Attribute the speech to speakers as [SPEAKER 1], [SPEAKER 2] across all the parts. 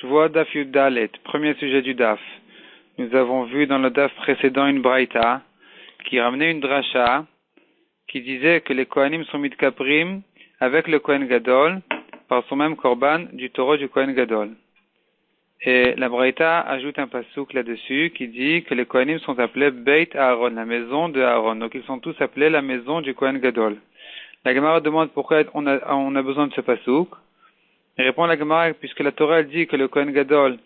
[SPEAKER 1] Shvoa Daf Yudalet, premier sujet du Daf. Nous avons vu dans le Daf précédent une braïta qui ramenait une dracha qui disait que les Kohanim sont mitkaprim avec le Kohen Gadol par son même korban du taureau du Kohen Gadol. Et la braïta ajoute un pasouk là-dessus qui dit que les Kohanim sont appelés Beit Aaron, la maison de Aaron. Donc ils sont tous appelés la maison du Kohen Gadol. La Gemara demande pourquoi on a besoin de ce pasouk. Il répond la Gemara, puisque la Torah dit que le Kohen Gadol,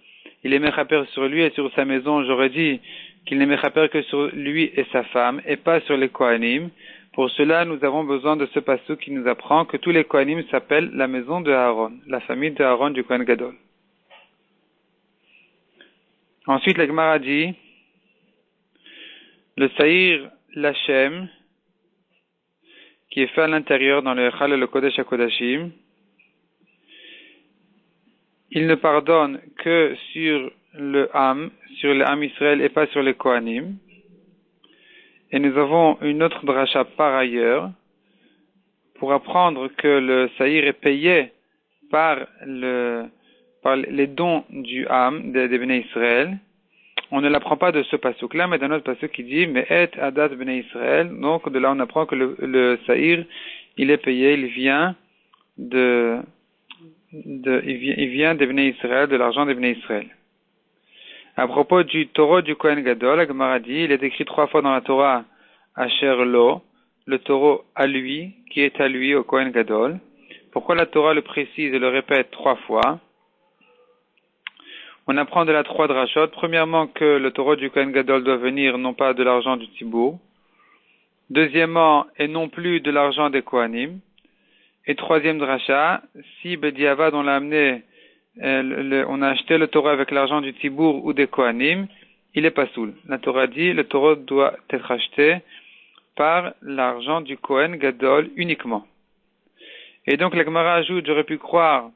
[SPEAKER 1] il est mechaper sur lui et sur sa maison, j'aurais dit qu'il n'est mechaper que sur lui et sa femme, et pas sur les Kohanim. Pour cela, nous avons besoin de ce passouk qui nous apprend que tous les Kohanim s'appellent la maison de Aaron, la famille de Aaron du Kohen Gadol. Ensuite, la Gemara dit, le Saïr Lachem, qui est fait à l'intérieur dans le Echal et le Kodesh HaKodashim, il ne pardonne que sur le Ham Israël et pas sur les Kohanim. Et nous avons une autre dracha par ailleurs pour apprendre que le Saïr est payé par les dons du Ham des Bnei Israël. On ne l'apprend pas de ce passouk-là, mais d'un autre passouk qui dit mais et adat Bnei Israël. Donc de là on apprend que le Saïr il est payé, il vient il vient des Bnei Israël, de l'argent des Bnei Israël. À propos du taureau du Kohen Gadol, la Gemara dit, il est écrit 3 fois dans la Torah, Asher Lo, le taureau à lui, qui est à lui au Kohen Gadol. Pourquoi la Torah le précise et le répète 3 fois? On apprend de la 3 drachot. Premièrement, que le taureau du Kohen Gadol doit venir non pas de l'argent du Tzibour. Deuxièmement, et non plus de l'argent des Kohanim. Et troisième dracha, si Bediavad on l'a amené, on a acheté le taureau avec l'argent du Tzibour ou des Kohanim, il est pas soul. La Torah dit, le taureau doit être acheté par l'argent du Kohen Gadol uniquement. Et donc la Gemara ajoute, j'aurais pu croire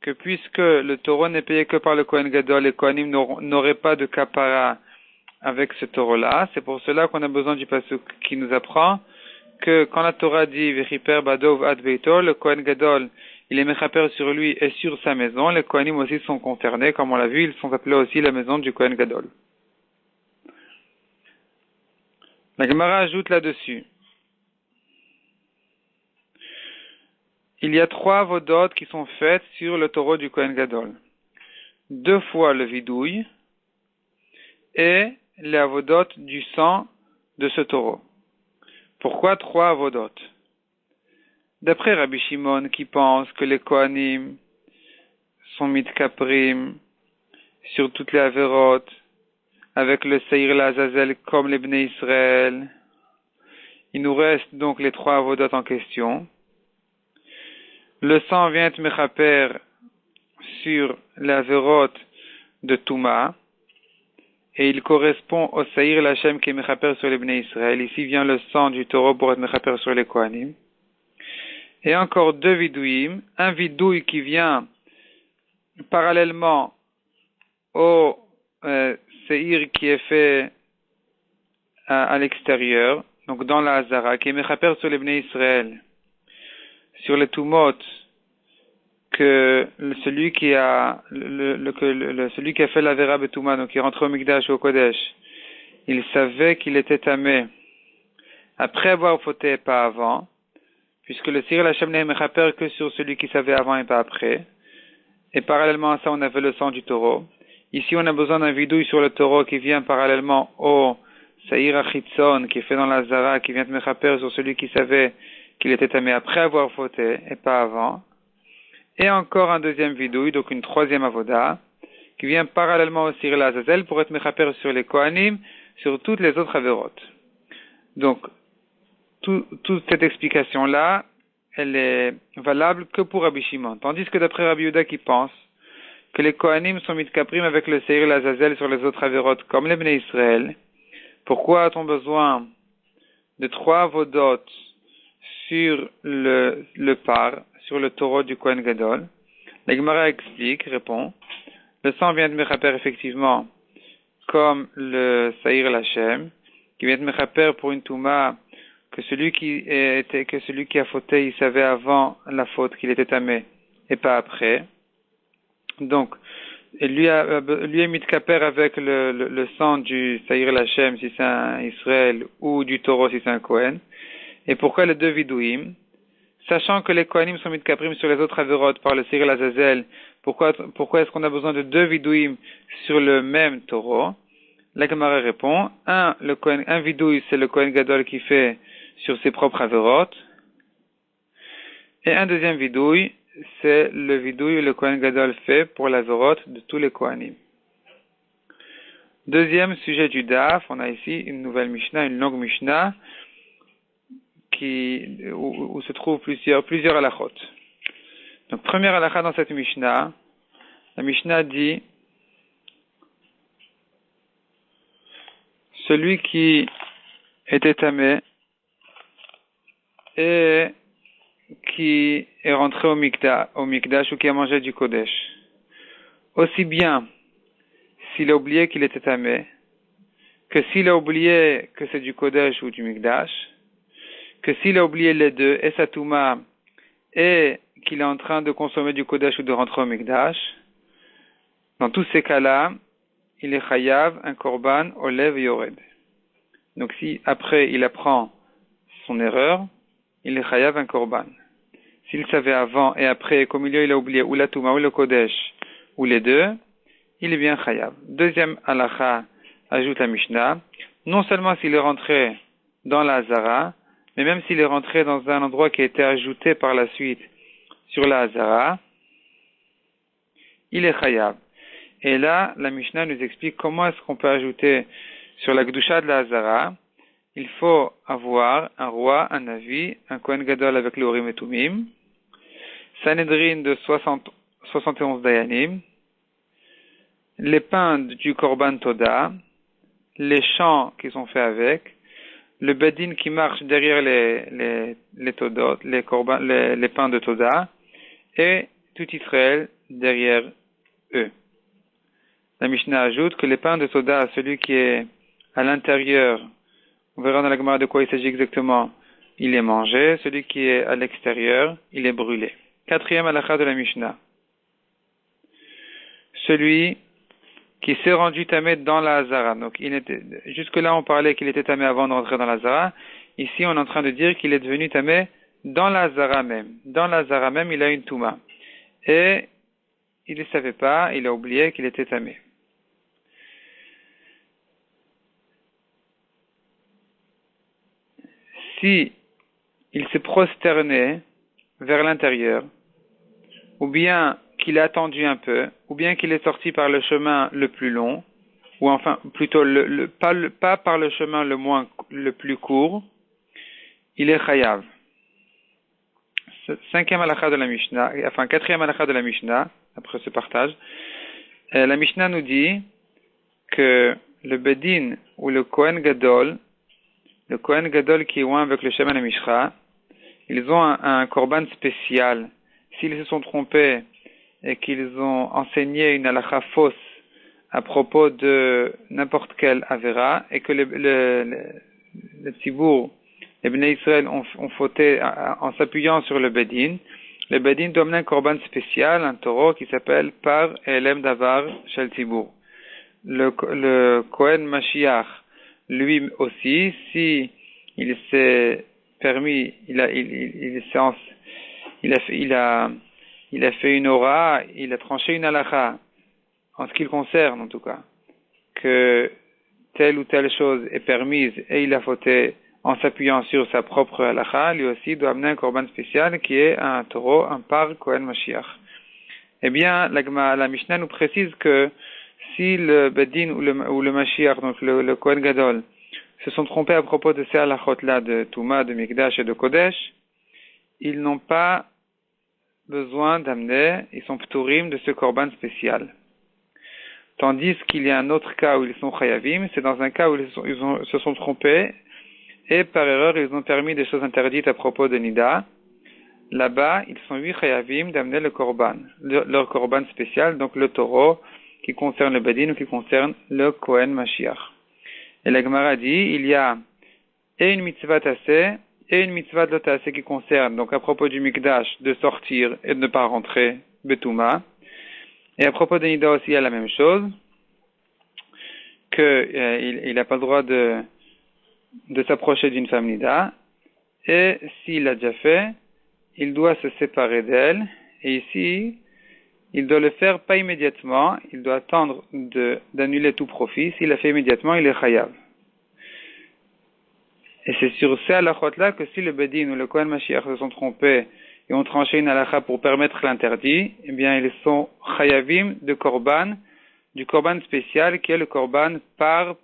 [SPEAKER 1] que puisque le taureau n'est payé que par le Kohen Gadol, les Kohanim n'auraient pas de kapara avec ce taureau-là. C'est pour cela qu'on a besoin du pasuk qui nous apprend que quand la Torah dit Vechiper Badov Ad Beito, le Kohen Gadol, il est mechaper sur lui et sur sa maison. Les Kohanim aussi sont concernés, comme on l'a vu, ils sont appelés aussi la maison du Kohen Gadol. La Gemara ajoute là-dessus. Il y a 3 avodot qui sont faites sur le taureau du Kohen Gadol. 2 fois le vidouille et les avodot du sang de ce taureau. Pourquoi 3 avodot? D'après Rabbi Shimon qui pense que les Kohanim sont mitkaprim sur toutes les avérotes avec le Seir Lazazel comme les Bnei Israël, il nous reste donc les 3 avodot en question. Le sang vient être mechaper sur la avérote de Touma et il correspond au Saïr Lachem qui est mechaper sur les Bnei Israël. Ici vient le sang du taureau pour être mechaper sur les Kohanim. Et encore 2 vidouim, un vidouille qui vient parallèlement au Seir qui est fait à l'extérieur, donc dans la Hazara, qui est mechaper sur les Bnei Israël, sur les Tumot, que celui qui a fait la Vera Betouma, donc qui est rentré au Mikdash ou au Kodesh, il savait qu'il était tamé après avoir fauté et pas avant, puisque le Seir Lachem n'est mechaper que sur celui qui savait avant et pas après. Et parallèlement à ça, on avait le sang du taureau. Ici, on a besoin d'un vidouille sur le taureau qui vient parallèlement au Saïr Achitzon, qui est fait dans la Zara, qui vient de mechaper sur celui qui savait qu'il était tamé après avoir fauté et pas avant. Et encore un deuxième vidouille, donc une 3e avoda, qui vient parallèlement au Seir Lazazel pour être mechaper sur les Kohanim, sur toutes les autres avérotes. Donc, toute cette explication-là, elle est valable que pour Rabbi Shimon. Tandis que d'après Rabbi Yehuda qui pense que les Kohanim sont mitkaprim avec le Seir Lazazel sur les autres avérotes comme les Bnei Israël, pourquoi a-t-on besoin de 3 avodot sur le par, sur le taureau du Kohen Gadol? La Gemara explique, répond, le sang vient de mechaper effectivement comme le Saïr Lachem, qui vient de mechaper pour une Touma que celui qui a fauté, il savait avant la faute qu'il était tamé et pas après. Donc, Et lui est mitkaper avec le sang du Saïr Lachem si c'est un Israël ou du taureau si c'est un Kohen. Et pourquoi les deux vidouim? Sachant que les Kohanim sont mitkaprim sur les autres avérotes par le Saïr Lazazel, pourquoi est-ce qu'on a besoin de deux vidouim sur le même taureau? La Gemara répond, un vidouille, c'est le Kohen Gadol qui fait sur ses propres avérotes. Et un deuxième vidouille, c'est le vidouille que le Kohen Gadol fait pour l'avérote de tous les Kohanim. Deuxième sujet du DAF, on a ici une nouvelle Mishnah, une longue Mishnah, où se trouvent plusieurs halachot. Donc, première halakha dans cette Mishnah, la Mishnah dit, celui qui était tamé et qui est rentré au Mikdash ou qui a mangé du Kodesh, aussi bien s'il a oublié qu'il était tamé, que s'il a oublié que c'est du Kodesh ou du Mikdash, que s'il a oublié les deux, et sa touma, et qu'il est en train de consommer du Kodesh ou de rentrer au Mikdash, dans tous ces cas-là, il est chayav, un korban, olev et yored. Donc si après il apprend son erreur, il est chayav, un korban. S'il savait avant et après, qu'au milieu il a oublié ou la touma ou le Kodesh, ou les deux, il est bien chayav. Deuxième halakha, ajoute la Mishnah, non seulement s'il est rentré dans la Hazara, mais même s'il est rentré dans un endroit qui a été ajouté par la suite sur la Hazara, il est chayav. Et là, la Mishnah nous explique comment est-ce qu'on peut ajouter sur la Gdusha de la Hazara. Il faut avoir un roi, un Navi, un Kohen Gadol avec le Urim et Tumim, Sanhedrin de 71 Dayanim, les pains du Korban Toda, les chants qui sont faits avec, le Bedin qui marche derrière les Todot, les pains de Toda, et tout Israël derrière eux. La Mishnah ajoute que les pains de Toda, celui qui est à l'intérieur, on verra dans la Gemara de quoi il s'agit exactement, il est mangé, celui qui est à l'extérieur, il est brûlé. Quatrième halakha de la Mishnah. Celui qui s'est rendu tamé dans la Hazara. Donc, jusque-là, on parlait qu'il était tamé avant de rentrer dans la Hazara. Ici, on est en train de dire qu'il est devenu tamé dans la Hazara même. Dans la Hazara même, il a une touma. Et il ne savait pas, il a oublié qu'il était tamé. Si il s'est prosterné vers l'intérieur, ou bien qu'il a attendu un peu, ou bien qu'il est sorti par le chemin le plus long, ou enfin plutôt pas par le chemin le plus court, il est chayav. Quatrième halakha de la Mishnah, après ce partage, la Mishnah nous dit que le Bedin ou le Kohen Gadol qui est loin avec le Sheman HaMishra, ils ont un korban spécial. S'ils se sont trompés et qu'ils ont enseigné une halakha fausse à propos de n'importe quelle avera, et que le Tzibour, les Bnei Israël ont fauté en s'appuyant sur le Bedin doit amener un korban spécial, un taureau qui s'appelle Par Elem Davar Shel Tzibour. Le Kohen Mashiach, lui aussi, si il s'est permis, il a fait une aura, il a tranché une halakha, en ce qui le concerne en tout cas, que telle ou telle chose est permise et il a fauté en s'appuyant sur sa propre halakha, lui aussi doit amener un korban spécial qui est un taureau, un par Kohen Mashiach. Eh bien, la Mishnah nous précise que si le Bedin ou le Mashiach, donc le Kohen Gadol, se sont trompés à propos de ces halachot-là de Touma, de Mikdash et de Kodesh, ils n'ont pas besoin d'amener, ils sont pturim de ce korban spécial. Tandis qu'il y a un autre cas où ils sont chayavim, c'est dans un cas où ils se sont trompés et par erreur ils ont permis des choses interdites à propos de Nida. Là-bas, ils sont 8 chayavim d'amener le korban, leur korban spécial, donc le taureau qui concerne le Bedin ou qui concerne le Kohen Mashiach. Et la Gemara dit, il y a et une mitzvah tassé et une mitzvah de l'otassé qui concerne, donc à propos du Mikdash, de sortir et de ne pas rentrer, Betouma. Et à propos de Nida aussi, il y a la même chose, qu'il n'a pas le droit de s'approcher d'une femme Nida, et s'il l'a déjà fait, il doit se séparer d'elle, et ici, il doit le faire pas immédiatement, il doit attendre d'annuler tout profit. S'il l'a fait immédiatement, il est chayav. Et c'est sur ces halachot-là que si le Bedin ou le Kohen Mashiach se sont trompés et ont tranché une halacha pour permettre l'interdit, eh bien, ils sont chayavim de korban, du korban spécial qui est le korban par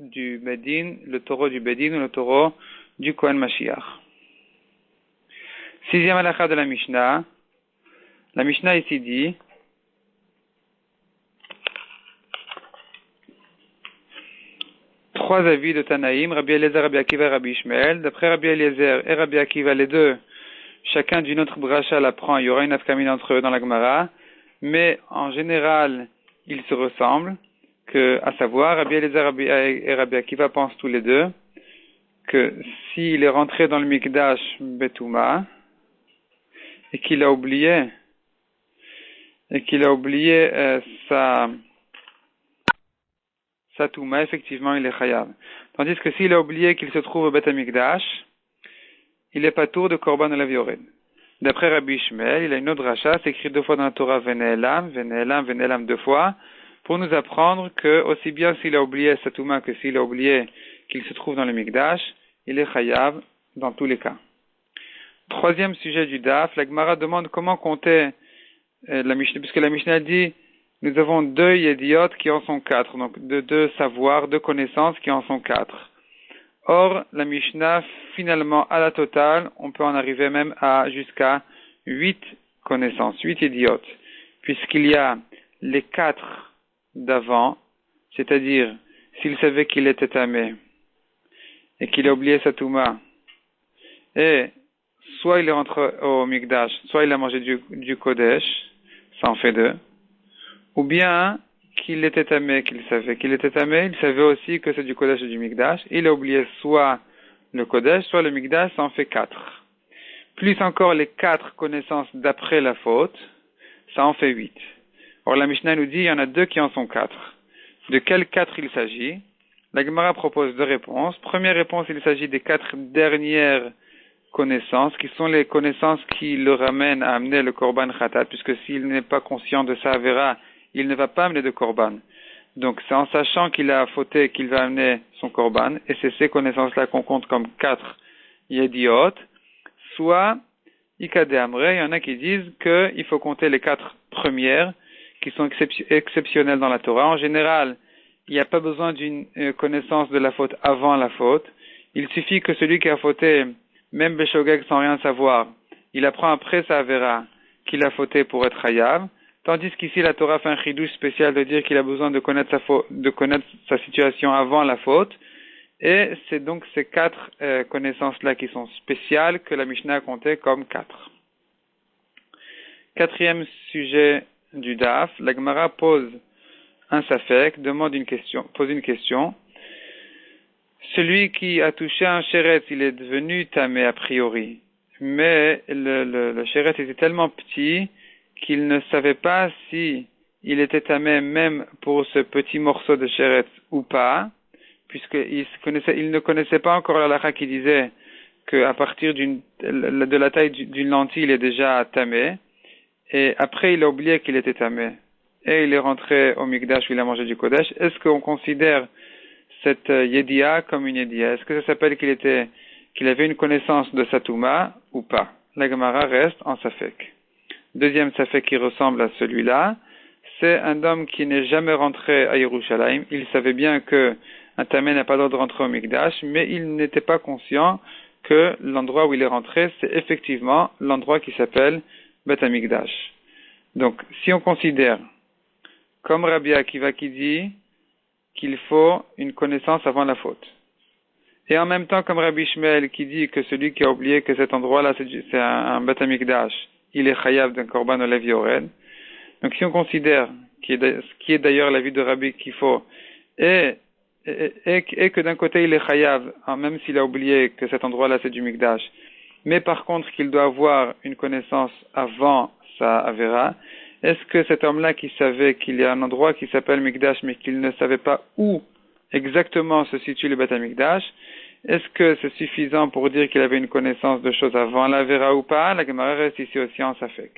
[SPEAKER 1] du Bedin, le taureau du Bedin ou le taureau du Kohen Mashiach. Sixième halacha de la Mishnah. La Mishnah ici dit, trois avis de Tanaïm, Rabbi Eliezer, Rabbi Akiva et Rabbi Ishmael. D'après Rabbi Eliezer et Rabbi Akiva, les deux, chacun d'une autre bracha l'apprend, il y aura une afkamine entre eux dans la Gemara, mais en général, ils se ressemblent, à savoir, Rabbi Eliezer et Rabbi Akiva pensent tous les deux que s'il est rentré dans le Mikdash Betouma et qu'il a oublié sa Touma, effectivement, il est chayav. Tandis que s'il a oublié qu'il se trouve au Beth Amikdash, il est pas tour de Korban Olav Yored. D'après Rabbi Ishmael, il a une autre rachat, c'est écrit deux fois dans la Torah, Veneelam deux fois, pour nous apprendre que, aussi bien s'il a oublié sa Touma que s'il a oublié qu'il se trouve dans le Mikdash, il est chayav dans tous les cas. Troisième sujet du Daf, la Gemara demande comment compter la Mishnah, puisque la Mishnah dit, nous avons deux yédiotes qui en sont quatre, donc deux savoirs, deux connaissances qui en sont quatre. Or, la Mishnah, finalement, à la totale, on peut en arriver même jusqu'à 8 connaissances, 8 idiotes, puisqu'il y a les 4 d'avant, c'est-à-dire, s'il savait qu'il était tamé, et qu'il a oublié sa touma, et soit il est rentré au Mikdash, soit il a mangé du Kodesh, ça en fait 2, ou bien qu'il était tamé, qu'il savait qu'il était tamé, il savait aussi que c'est du Kodesh et du Mikdash, il a oublié soit le Kodesh, soit le Mikdash, ça en fait 4. Plus encore les 4 connaissances d'après la faute, ça en fait 8. Or la Mishnah nous dit, il y en a 2 qui en sont 4. De quels 4 il s'agit? La Gemara propose 2 réponses. Première réponse, il s'agit des 4 dernières connaissances, qui sont les connaissances qui le ramènent à amener le Korban Khatat, puisque s'il n'est pas conscient de sa Avera, il ne va pas amener de Korban. Donc c'est en sachant qu'il a fauté qu'il va amener son Korban, et c'est ces connaissances-là qu'on compte comme 4 Yediot. Soit, Ikade Amre, il y en a qui disent qu'il faut compter les 4 premières, qui sont exceptionnelles dans la Torah. En général, il n'y a pas besoin d'une connaissance de la faute avant la faute. Il suffit que celui qui a fauté, même Beshogeg sans rien savoir, il apprend après sa Avera qu'il a fauté pour être Hayav. Tandis qu'ici, la Torah fait un chidouche spécial de dire qu'il a besoin de connaître sa situation avant la faute. Et c'est donc ces 4 connaissances-là qui sont spéciales que la Mishnah a compté comme 4. Quatrième sujet du Daf, la Gemara pose un safek, pose une question. Celui qui a touché un chéret, il est devenu tamé a priori, mais le chéret était tellement petit qu'il ne savait pas si il était tamé même pour ce petit morceau de chéret ou pas, puisqu'il ne connaissait pas encore la halakha qui disait qu'à partir de la taille d'une lentille, il est déjà tamé, et après il a oublié qu'il était tamé, et il est rentré au Mikdash où il a mangé du Kodesh. Est-ce qu'on considère cette Yedia comme une Yedia? Est-ce que ça s'appelle qu'il avait une connaissance de Satouma ou pas? La Gemara reste en Safek. Deuxième Safek qui ressemble à celui-là, c'est un homme qui n'est jamais rentré à Yerushalayim. Il savait bien que un tamé n'a pas le droit de rentrer au Mikdash, mais il n'était pas conscient que l'endroit où il est rentré, c'est effectivement l'endroit qui s'appelle Beth Amikdash. Donc, si on considère, comme Rabbi Akiva qui dit qu'il faut une connaissance avant la faute, et en même temps comme Rabbi Ishmael qui dit que celui qui a oublié que cet endroit-là c'est un Beth Amikdash, il est chayav d'un korban olev yored. Donc si on considère, qui est d'ailleurs l'avis de Rabbi qu'il faut, et que d'un côté il est chayav, même s'il a oublié que cet endroit-là c'est du Mikdash, mais par contre qu'il doit avoir une connaissance avant sa Avera, est-ce que cet homme-là qui savait qu'il y a un endroit qui s'appelle Mikdash, mais qu'il ne savait pas où exactement se situe le Beth Amikdash, est-ce que c'est suffisant pour dire qu'il avait une connaissance de choses avant la Vera ou pas? La Gemara reste ici aussi en Safek.